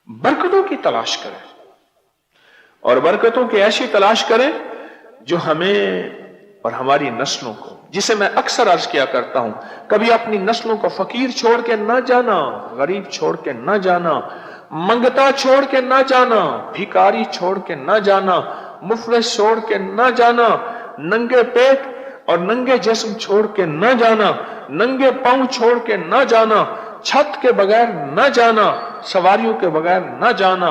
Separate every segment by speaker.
Speaker 1: बरकतों की तलाश करें, और बरकतों की ऐसी तलाश करें जो हमें और हमारी नस्लों को, जिसे मैं अक्सर अर्ज किया करता हूं, कभी अपनी नस्लों को फकीर छोड़ के ना जाना, गरीब छोड़ के ना जाना, मंगता छोड़ के ना जाना, भिखारी छोड़ के ना जाना, मुफलिस छोड़ के ना जाना, नंगे पेट और नंगे जिस्म छोड़ के ना जाना, नंगे पांव छोड़ के ना जाना, छत के बगैर ना जाना, सवारियों के बगैर ना जाना।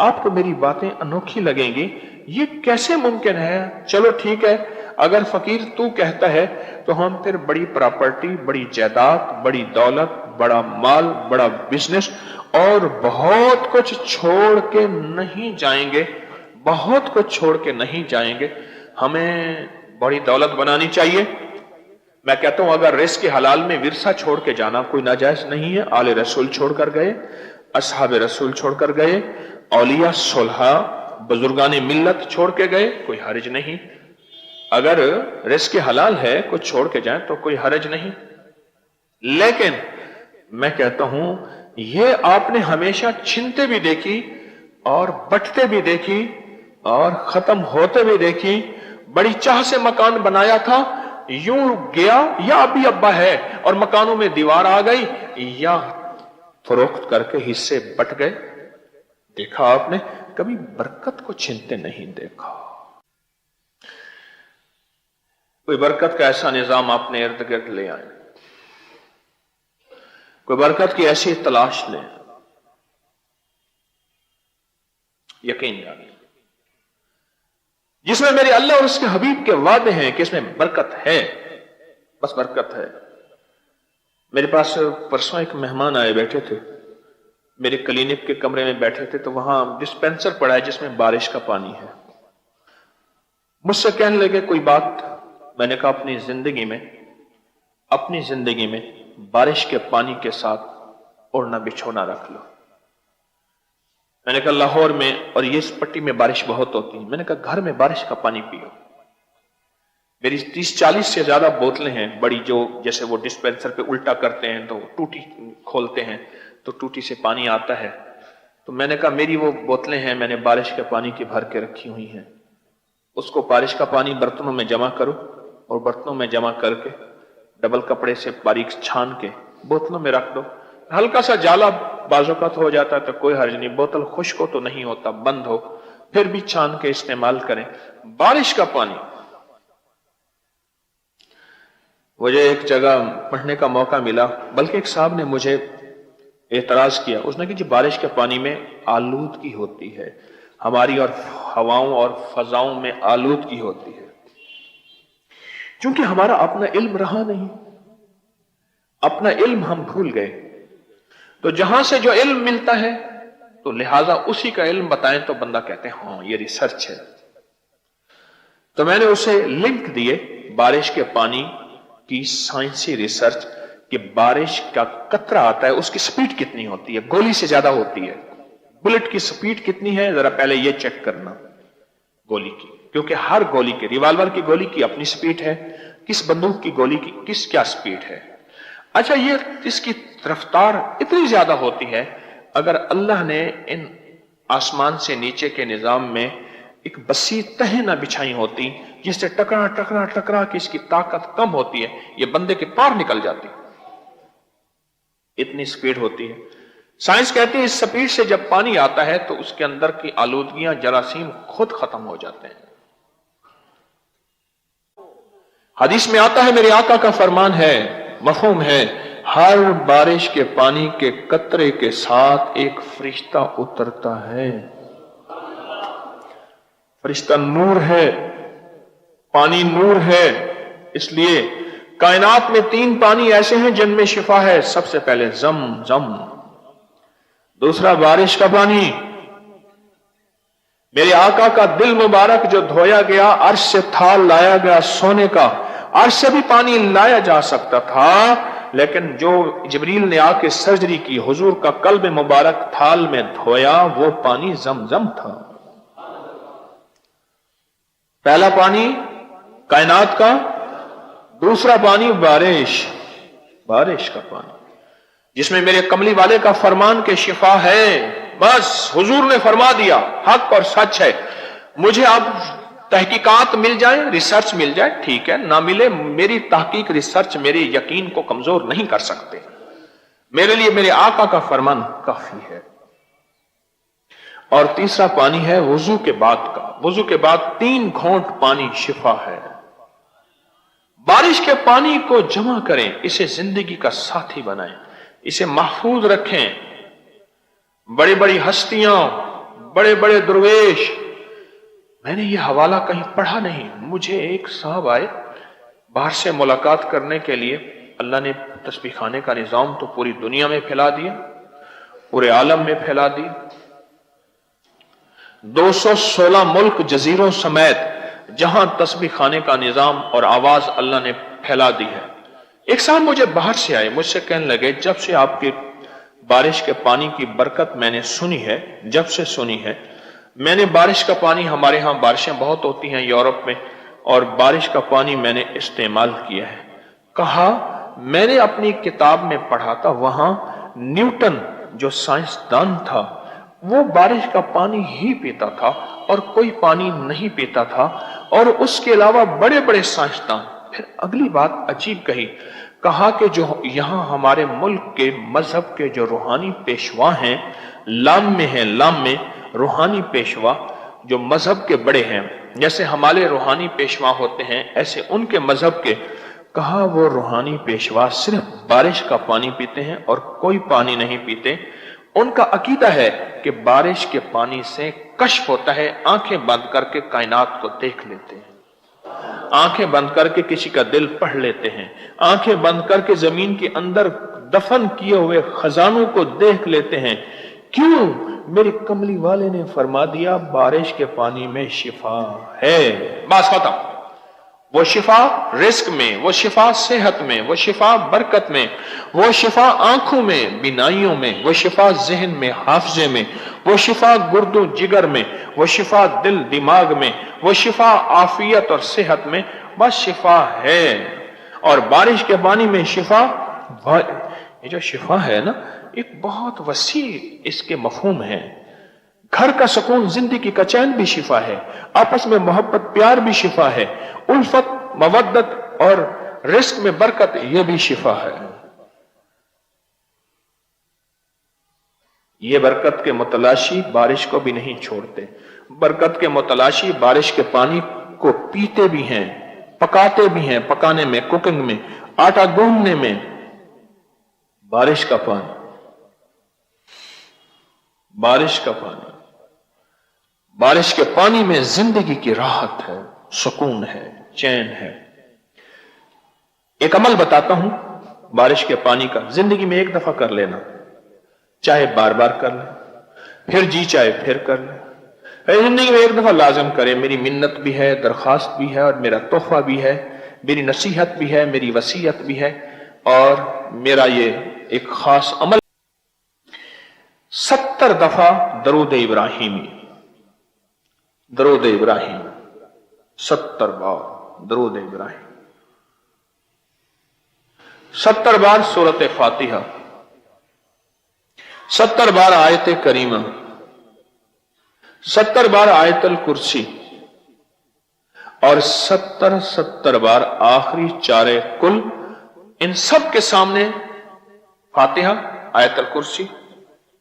Speaker 1: आपको मेरी बातें अनोखी लगेंगी, ये कैसे मुमकिन है? चलो ठीक है, अगर फकीर तू कहता है तो हम फिर बड़ी प्रॉपर्टी, बड़ी जायदाद, बड़ी दौलत, बड़ा माल, बड़ा बिजनेस और बहुत कुछ छोड़ के नहीं जाएंगे, बहुत कुछ छोड़ के नहीं जाएंगे। हमें बड़ी दौलत बनानी चाहिए। मैं कहता हूं अगर रिस्क हलाल में विरसा छोड़ के जाना कोई नाजायज नहीं है। आले रसूल छोड़कर गए, असहाब रसूल छोड़कर गए, औलिया सुलहा बुजुर्गान मिल्लत छोड़ के गए, कोई हर्ज नहीं। अगर रिस्क हलाल है कुछ छोड़ के जाए तो कोई हर्ज नहीं। लेकिन मैं कहता हूं ये आपने हमेशा छीनते भी देखी और बंटते भी देखी और खत्म होते भी देखी। बड़ी चाह से मकान बनाया था, यूं गया, या अभी अब्बा है और मकानों में दीवार आ गई, या फरोख्त करके हिस्से बट गए। देखा आपने? कभी बरकत को छीनते नहीं देखा। कोई बरकत का ऐसा निजाम अपने इर्द गिर्द ले आए, कोई बरकत की ऐसी तलाश लें, यकीन जानिए जिसमें मेरे अल्लाह और उसके हबीब के वादे हैं कि इसमें बरकत है, बस बरकत है। मेरे पास परसों एक मेहमान आए, बैठे थे मेरे क्लिनिक के कमरे में बैठे थे, तो वहां डिस्पेंसर पड़ा है जिसमें बारिश का पानी है। मुझसे कहने लगे कोई बात। मैंने कहा अपनी जिंदगी में बारिश के पानी के साथ ओढ़ना बिछोना रख लो। मैंने कहा लाहौर में और ये इस पट्टी में बारिश बहुत होती है। मैंने कहा घर में बारिश का पानी पियो। मेरी 30-40 से ज्यादा बोतलें हैं बड़ी, जो जैसे वो डिस्पेंसर पे उल्टा करते हैं तो टूटी खोलते हैं तो टूटी से पानी आता है। तो मैंने कहा मेरी वो बोतलें हैं, मैंने बारिश के पानी की भर के रखी हुई हैं। उसको बारिश का पानी बर्तनों में जमा करो और बर्तनों में जमा करके डबल कपड़े से बारीक छान के बोतलों में रख दो। हल्का सा जाला बाजुकात हो जाता है तो कोई हर्ज नहीं, बोतल खुश्क हो तो नहीं होता, बंद हो, फिर भी छान के इस्तेमाल करें। बारिश का पानी। मुझे एक जगह पढ़ने का मौका मिला, बल्कि एक साहब ने मुझे एतराज किया। उसने कहा जी बारिश के पानी में आलूदगी होती है, हमारी और हवाओं और फजाओं में आलूदगी होती है, क्योंकि हमारा अपना इल्म रहा नहीं, अपना इल्म हम भूल गए। तो जहां से जो इल्म मिलता है तो लिहाजा उसी का इल्म बताएं तो बंदा कहते हैं हाँ ये रिसर्च है। तो मैंने उसे लिंक दिए बारिश के पानी की साइंसी रिसर्च कि बारिश का कतरा आता है उसकी स्पीड कितनी होती है, गोली से ज्यादा होती है। बुलेट की स्पीड कितनी है जरा पहले ये चेक करना गोली की, क्योंकि हर गोली की, रिवाल्वर की गोली की अपनी स्पीड है, किस बंदूक की गोली की किस क्या स्पीड है। अच्छा ये इसकी रफ्तार इतनी ज्यादा होती है, अगर अल्लाह ने इन आसमान से नीचे के निजाम में एक बसी तह ना बिछाई होती जिससे टकरा टकरा टकरा की इसकी ताकत कम होती है, ये बंदे के पार निकल जाती, इतनी स्पीड होती है। साइंस कहती है इस स्पीड से जब पानी आता है तो उसके अंदर की आलूदगियां, जरासीम खुद खत्म हो जाते हैं। हदीस में आता है, मेरे आका का फरमान है, मफहूम है, हर बारिश के पानी के कतरे के साथ एक फरिश्ता उतरता है। फरिश्ता नूर है, पानी नूर है। इसलिए कायनात में 3 पानी ऐसे हैं जिनमें शिफा है। सबसे पहले ज़म-ज़म, दूसरा बारिश का पानी। मेरे आका का दिल मुबारक जो धोया गया, अर्श से थाल लाया गया सोने का, अर्श से भी पानी लाया जा सकता था, लेकिन जो जिब्रील ने आके सर्जरी की, हुजूर का कल्ब मुबारक थाल में धोया, वो पानी ज़म-ज़म था। पहला पानी कायनात का, दूसरा पानी बारिश, बारिश का पानी, जिसमें मेरे कमली वाले का फरमान के शिफा है। बस हुजूर ने फरमा दिया, हक और सच है। मुझे अब तहकीकात मिल जाए, रिसर्च मिल जाए, ठीक है, ना मिले, मेरी तहकीक रिसर्च मेरे यकीन को कमजोर नहीं कर सकते। मेरे लिए मेरे आका का फरमान काफी है। और तीसरा पानी है वुजू के बाद का। वुजू के बाद 3 घोंट पानी शिफा है। बारिश के पानी को जमा करें, इसे जिंदगी का साथी बनाएं, इसे महफूज रखें। बड़ी बड़ी हस्तियां, बड़े बड़े दुर्वेश, मैंने ये हवाला कहीं पढ़ा नहीं, मुझे एक साहब आए बाहर से मुलाकात करने के लिए। अल्लाह ने तस्बीह खाने का निजाम तो पूरी दुनिया में फैला दिया, पूरे आलम में फैला दिया। 216 मुल्क जजीरों समेत जहां तस्बीह खाने का निजाम और आवाज अल्लाह ने फैला दी है। एक साहब मुझे बाहर से आए, मुझसे कहने लगे, जब से आपके बारिश के पानी की बरकत मैंने सुनी है, जब से सुनी है, मैंने बारिश का पानी, हमारे यहां बारिशें बहुत होती हैं यूरोप में, और बारिश का पानी मैंने इस्तेमाल किया है। कहा, मैंने अपनी किताब में पढ़ा था, वहां न्यूटन जो साइंसदान था वो बारिश का पानी ही पीता था और कोई पानी नहीं पीता था, और उसके अलावा बड़े बड़े साइंसदान। फिर अगली बात अजीब कही, कहा कि जो यहां हमारे मुल्क के मजहब के जो रूहानी पेशवा हैं, लाम में है, लाम में रूहानी पेशवा जो मजहब के बड़े हैं, जैसे हमारे रूहानी पेशवा होते हैं ऐसे उनके मजहब के, कहा वो रूहानी पेशवा सिर्फ बारिश का पानी पीते हैं और कोई पानी नहीं पीते। उनका अकीदा है कि बारिश के पानी से कश्फ होता है, आंखें बंद करके कायनात को देख लेते हैं, आंखें बंद करके किसी का दिल पढ़ लेते हैं, आंखें बंद करके जमीन के अंदर दफन किए हुए खजानों को देख लेते हैं। क्यों? मेरे कमली वाले ने फरमा दिया, बारिश के पानी में शिफा है। बस खत्म। वो शिफा रिस्क में, वो शिफा सेहत में, वो शिफा बरकत में, वो शिफा आंखों में, बीनाइयों में, वो शिफा जहन में, हाफजे में, वो शिफा गुर्दो जिगर में, वो शिफा दिल दिमाग में, वो शिफा आफियत और सेहत में, बस शिफा है। और बारिश के पानी में शिफा, ये जो शिफा है ना, एक बहुत वसी इसके मफहूम है। घर का सुकून, जिंदगी का चैन भी शिफा है, आपस में मोहब्बत प्यार भी शिफा है, उल्फत मवद्दत और रिस्क में बरकत, यह भी शिफा है। ये बरकत के मुतलाशी बारिश को भी नहीं छोड़ते। बरकत के मुतलाशी बारिश के पानी को पीते भी हैं, पकाते भी हैं, पकाने में, कुकिंग में, आटा गूंदने में। बारिश का पानी, बारिश का पानी, बारिश के पानी में जिंदगी की राहत है, सुकून है, चैन है। एक अमल बताता हूं बारिश के पानी का, जिंदगी में एक दफा कर लेना, चाहे बार बार कर ले, फिर जी चाहे फिर कर ले, जिंदगी में एक दफा लाजम करे। मेरी मिन्नत भी है, दरखास्त भी है, और मेरा तोहफा भी है, मेरी नसीहत भी है, मेरी वसीयत भी है, और मेरा ये एक खास अमल। 70 दफा दरूद इब्राहिमी, दरूद इब्राहिम 70 बार दरूद इब्राहिम, 70 बार सूरत फातिहा, 70 बार आयत करीमा, 70 बार आयतल कुर्सी, और 70 बार आखिरी चारे कुल। इन सब के सामने फातिहा, आयतल कुर्सी,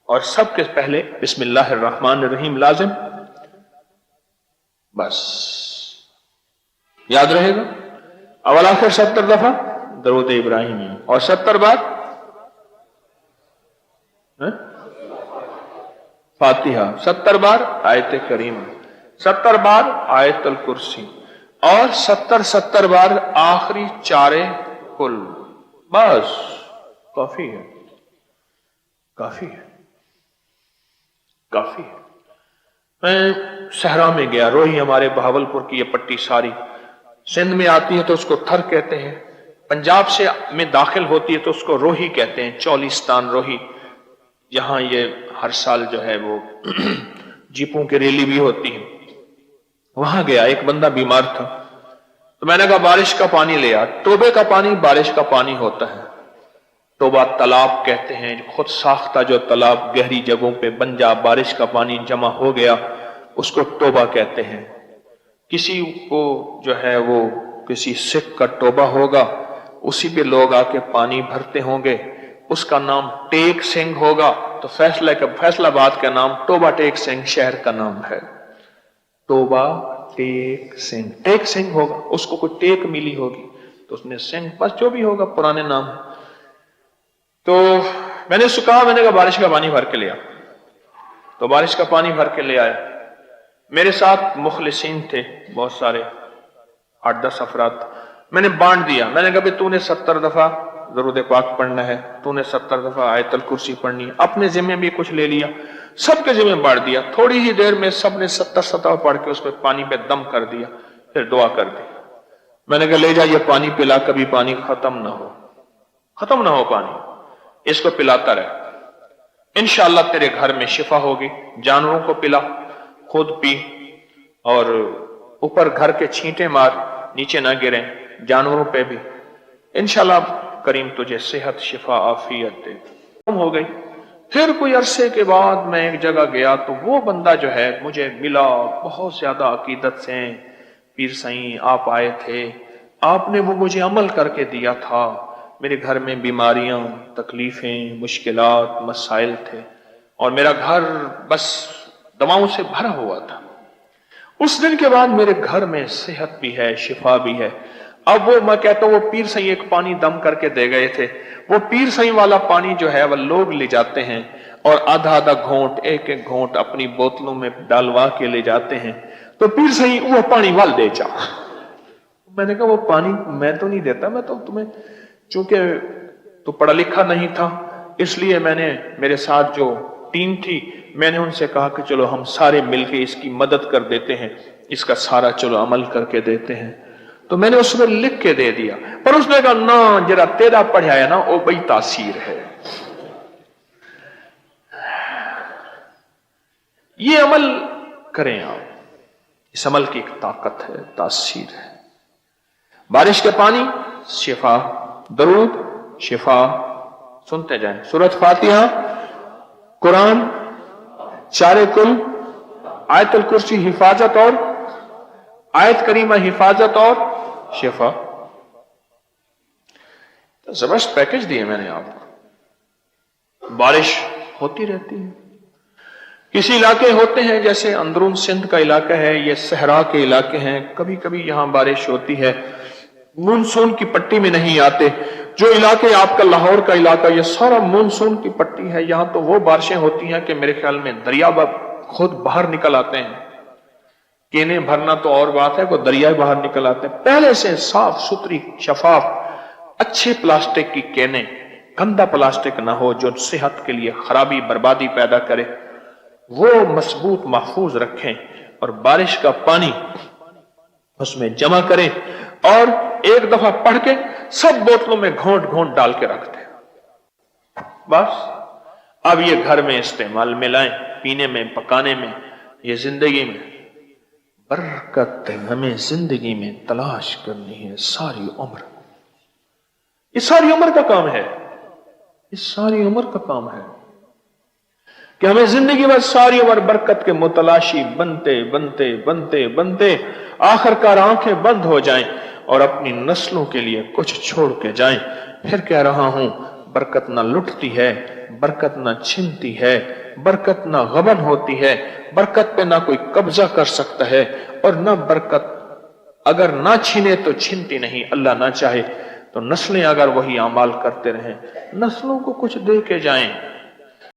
Speaker 1: और सबके पहले बिस्मिल्लाहिर रहमानिर रहीम लाजिम। बस याद रहेगा। अवल आखिर 70 दफा दरूद इब्राहिमी, और 70 बार फातिहा, 70 बार आयत करीमा, 70 बार आयतल कुर्सी, और 70 बार आखिरी चारे कुल। बस काफी है, काफी है, काफी है। मैं सहरा में गया, रोही हमारे बहावलपुर की ये पट्टी सारी सिंध में आती है तो उसको थर कहते हैं, पंजाब से में दाखिल होती है तो उसको रोही कहते हैं, चौलिस्तान रोही। यहां ये हर साल जो है वो जीपों की रैली भी होती है। वहां गया, एक बंदा बीमार था, तो मैंने कहा बारिश का पानी ले आ। टोबे का पानी बारिश का पानी होता है। توبہ तालाब कहते हैं, खुद साख्ता जो तालाब गहरी जगहों पे बन जा, बारिश का पानी जमा हो गया, उसको तोबा कहते हैं। किसी को जो है वो किसी सिख का तोबा होगा, उसी पे लोग आके पानी भरते होंगे, उसका नाम टेक सिंह होगा, तो फैसलाबाद का नाम तोबा टेक सिंह शहर का नाम है। तोबा टेक सिंह, टेक सिंह होगा, उसको कोई टेक मिली होगी तो उसने सिंह, बस जो भी होगा पुराने नाम है। तो मैंने उससे कहा, मैंने कहा बारिश का पानी भर के ले आ। तो बारिश का पानी भर के ले आया। मेरे साथ मुखलिसीन थे बहुत सारे, 8-10 अफराद। मैंने बांट दिया, मैंने कहा तूने 70 दफा दरूद पाक पढ़ना है, तूने 70 दफा आयतल कुर्सी पढ़नी है, अपने जिम्मे भी कुछ ले लिया, सबके जिम्मे बांट दिया। थोड़ी ही देर में सबने 70 पढ़ के उसमें पानी पे दम कर दिया, फिर दुआ कर दी। मैंने कहा ले जा ये पानी पिला, कभी पानी खत्म ना हो पानी, इसको पिलाता रहे, इंशाअल्लाह तेरे घर में शिफा होगी। जानवरों को पिला, खुद पी, और ऊपर घर के छींटे मार, नीचे ना गिरे, जानवरों पे भी, इंशाअल्लाह करीम तुझे सेहत शिफा आफियत दे। हो गई। फिर कोई अरसे के बाद मैं एक जगह गया तो वो बंदा जो है मुझे मिला, बहुत ज्यादा अकीदत से, पीर साईं आप आए थे, आपने वो मुझे अमल करके दिया था, मेरे घर में बीमारियां, तकलीफें, मुश्किलात, मसाइल थे, और मेरा घर बस दवाओं से भरा हुआ था। उस दिन के बाद मेरे घर में सेहत भी है, शिफा भी है। अब वो मैं कहता हूँ, वो पीर साईं एक पानी दम करके दे गए थे, वो पीर साईं वाला पानी जो है वह लोग ले जाते हैं और आधा घोंट, एक घोंट अपनी बोतलों में डालवा के ले जाते हैं। तो पीर साईं वो पानी वाल दे जा। मैंने कहा वो पानी मैं तो नहीं देता, मैं तो तुम्हें, चूंकि तो पढ़ा लिखा नहीं था, इसलिए मैंने, मेरे साथ जो टीम थी, मैंने उनसे कहा कि चलो हम सारे मिलके इसकी मदद कर देते हैं, इसका सारा चलो अमल करके देते हैं। तो मैंने उसमें लिख के दे दिया, पर उसने कहा ना, जरा तेरा पढ़ाया ना वो बड़ी तासीर है, ये अमल करें आप, इस अमल की एक ताकत है, तासीर है। बारिश के पानी शिफा, दरूद शिफा, सुनते जाएं, सूरत फातिहा, कुरान, चारे कुल, आयतल कुर्सी हिफाजत, और आयत करीमा हिफाजत और शिफा। तो जबरदस्त पैकेज दिए मैंने आपको। बारिश होती रहती है, किसी इलाके होते हैं जैसे अंदरून सिंध का इलाका है, ये सहरा के इलाके हैं, कभी कभी यहां बारिश होती है, मानसून की पट्टी में नहीं आते। जो इलाके आपका लाहौर का इलाका, ये सारा मानसून की पट्टी है, यहां तो वो बारिशें होती हैं कि मेरे ख्याल में दरिया खुद बाहर निकल आते हैं। केने भरना तो और बात है, वो दरिया बाहर निकल आते हैं, पहले से साफ सुथरी शफाफ अच्छे प्लास्टिक की केने, गंदा प्लास्टिक ना हो जो सेहत के लिए खराबी बर्बादी पैदा करे, वो मजबूत महफूज रखें, और बारिश का पानी उसमें जमा करें, और एक दफा पढ़ के सब बोतलों में घोंट घोंट डाल के रख दें। बस अब ये घर में इस्तेमाल में लाएं, पीने में, पकाने में, ये जिंदगी में बरकत हमें जिंदगी में तलाश करनी है सारी उम्र। ये सारी उम्र का काम है, ये सारी उम्र का काम है कि हमें जिंदगी में सारी उम्र बरकत के मुतलाशी बनते बनते बनते बनते आखिरकार आंखें बंद हो जाएं और अपनी नस्लों के लिए कुछ छोड़ के जाएं। फिर कह रहा हूं, बरकत ना लुटती है, बरकत ना छिनती है, बरकत ना गबन होती है, बरकत पे ना कोई कब्जा कर सकता है, और ना बरकत अगर ना छीने तो छिनती नहीं, अल्लाह ना चाहे तो नस्लें अगर वही अमाल करते रहें, नस्लों को कुछ दे के जाएं।